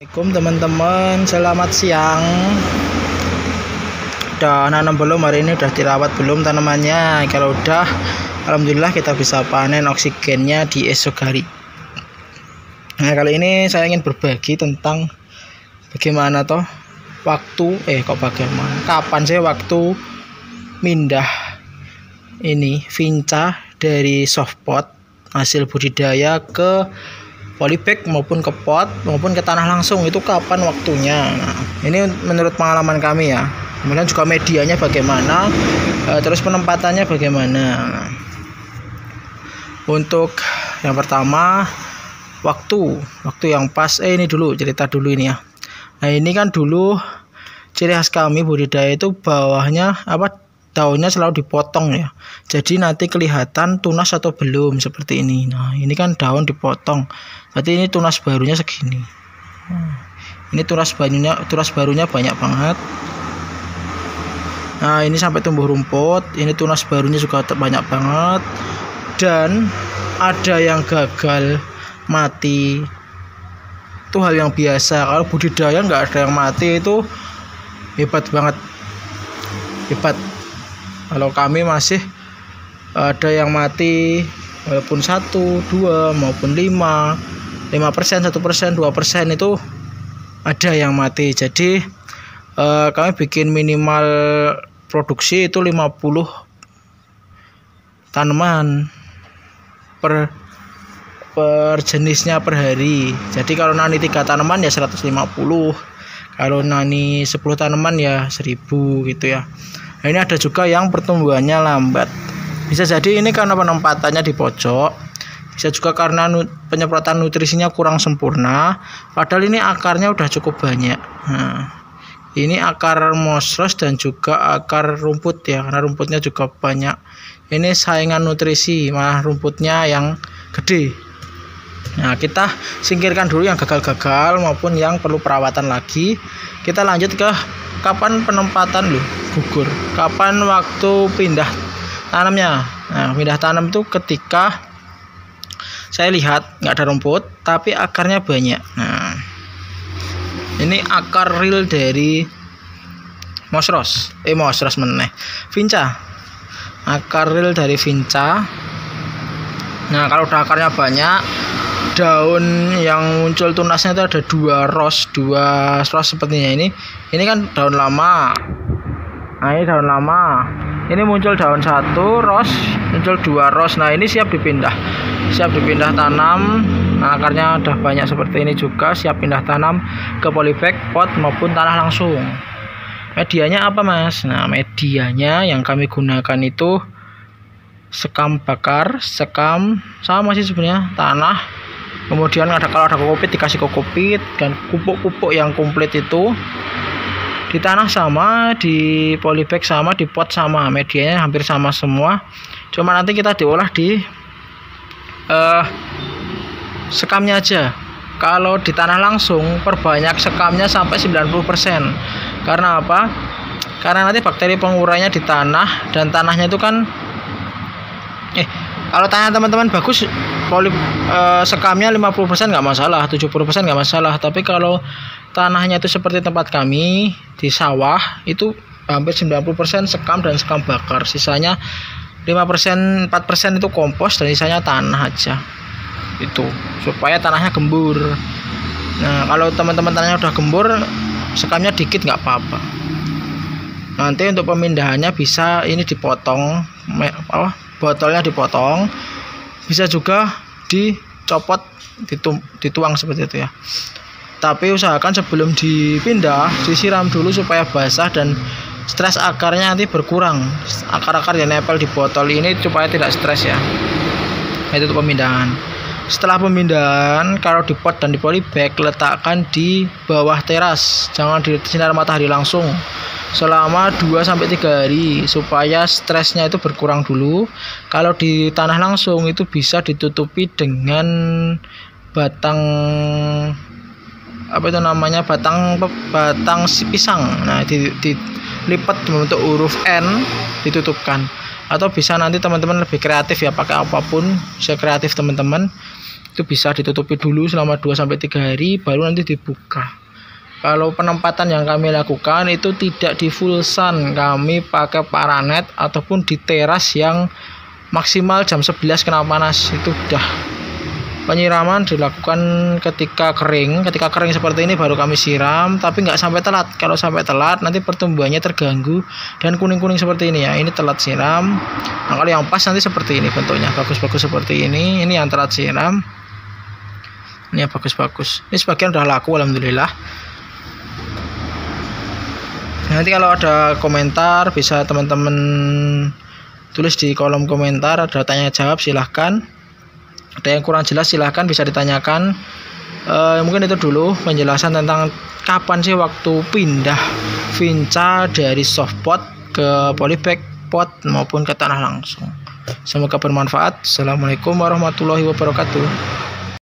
Assalamualaikum teman-teman, selamat siang. Udah nanam belum hari ini? Udah dirawat belum tanamannya? Kalau udah, alhamdulillah kita bisa panen oksigennya di esok hari. Nah, kali ini saya ingin berbagi tentang bagaimana toh kapan sih waktu mindah ini vinca dari softpot hasil budidaya ke polybag maupun ke pot maupun ke tanah langsung, itu kapan waktunya. Nah, ini menurut pengalaman kami ya, kemudian juga medianya bagaimana, terus penempatannya bagaimana. Nah, untuk yang pertama waktu yang pas, ini dulu cerita dulu ini ya. Nah, ini kan dulu ciri khas kami budidaya itu bawahnya daunnya selalu dipotong ya, jadi nanti kelihatan tunas atau belum seperti ini. Nah, ini kan daun dipotong, berarti ini tunas barunya segini. Ini tunas barunya banyak banget. Nah, ini sampai tumbuh rumput, ini tunas barunya juga banyak banget. Dan ada yang gagal mati, itu hal yang biasa. Kalau budidaya nggak ada yang mati itu hebat banget, hebat. Kalau kami masih ada yang mati walaupun 1, 2 maupun 5%, 1%, 2% itu ada yang mati. Jadi kami bikin minimal produksi itu 50 tanaman per jenisnya per hari. Jadi kalau nani 3 tanaman ya 150, kalau nani 10 tanaman ya 1000 gitu ya. Nah, ini ada juga yang pertumbuhannya lambat. Bisa jadi ini karena penempatannya di pojok, bisa juga karena penyemprotan nutrisinya kurang sempurna, padahal ini akarnya udah cukup banyak. Nah, ini akar mosros dan juga akar rumput ya, karena rumputnya juga banyak. Ini saingan nutrisi, malah rumputnya yang gede. Nah, kita singkirkan dulu yang gagal-gagal maupun yang perlu perawatan lagi. Kita lanjut ke kapan penempatan gugur, kapan waktu pindah tanamnya. Nah, pindah tanam itu ketika saya lihat nggak ada rumput tapi akarnya banyak. Nah, ini akar real dari vinca, akar real dari vinca. Nah, kalau udah akarnya banyak, daun yang muncul tunasnya itu ada dua ros sepertinya ini kan daun lama. Nah, ini daun lama, ini muncul daun 1 ros, muncul 2 ros. Nah, ini siap dipindah tanam. Nah, akarnya udah banyak seperti ini juga, siap pindah tanam ke polybag, pot maupun tanah langsung. Medianya apa mas? Nah, medianya yang kami gunakan itu sekam bakar, sekam sama sih sebenarnya, tanah. Kemudian kalau ada kokopit dikasih kokopit, dan pupuk-pupuk yang komplit itu di tanah sama, di polybag sama, di pot sama, medianya hampir sama semua. Cuma nanti kita diolah di sekamnya aja. Kalau di tanah langsung perbanyak sekamnya sampai 90%. Karena apa? Karena nanti bakteri pengurainya di tanah, dan tanahnya itu kan kalau tanya teman-teman bagus, sekamnya 50% nggak masalah, 70% nggak masalah. Tapi kalau tanahnya itu seperti tempat kami di sawah, itu hampir 90% sekam dan sekam bakar. Sisanya 5%, 4% itu kompos, dan sisanya tanah aja. Itu supaya tanahnya gembur. Nah, kalau teman-teman tanahnya udah gembur, sekamnya dikit nggak apa-apa. Nanti untuk pemindahannya bisa ini dipotong, botolnya dipotong, bisa juga dicopot, dituang seperti itu ya. Tapi usahakan sebelum dipindah disiram dulu supaya basah dan stres akarnya nanti berkurang. Akar-akar yang nempel di botol ini supaya tidak stres ya. Itu untuk pemindahan. Setelah pemindahan, kalau di pot dan di polybag, letakkan di bawah teras, jangan di sinar matahari langsung selama 2-3 hari supaya stresnya itu berkurang dulu. Kalau di tanah langsung itu bisa ditutupi dengan batang batang pisang. Nah, dilipat membentuk huruf N, ditutupkan. Atau bisa nanti teman-teman lebih kreatif ya, pakai apapun bisa kreatif teman-teman. itu bisa ditutupi dulu selama 2-3 hari baru nanti dibuka. Kalau penempatan yang kami lakukan itu tidak di full sun, kami pakai paranet ataupun di teras yang maksimal jam 11 kena panas. Itu udah penyiraman dilakukan ketika kering seperti ini baru kami siram, tapi nggak sampai telat. Kalau sampai telat nanti pertumbuhannya terganggu dan kuning-kuning seperti ini ya. Ini telat siram. Nah, kalau yang pas nanti seperti ini bentuknya, bagus-bagus seperti ini. Ini yang telat siram. Ini yang bagus-bagus. Ini sebagian udah laku alhamdulillah. Nanti kalau ada komentar bisa teman-teman tulis di kolom komentar, ada tanya jawab silahkan. Ada yang kurang jelas silahkan bisa ditanyakan. Mungkin itu dulu penjelasan tentang kapan sih waktu pindah vinca dari softpot ke polybag pot maupun ke tanah langsung. Semoga bermanfaat. Assalamualaikum warahmatullahi wabarakatuh.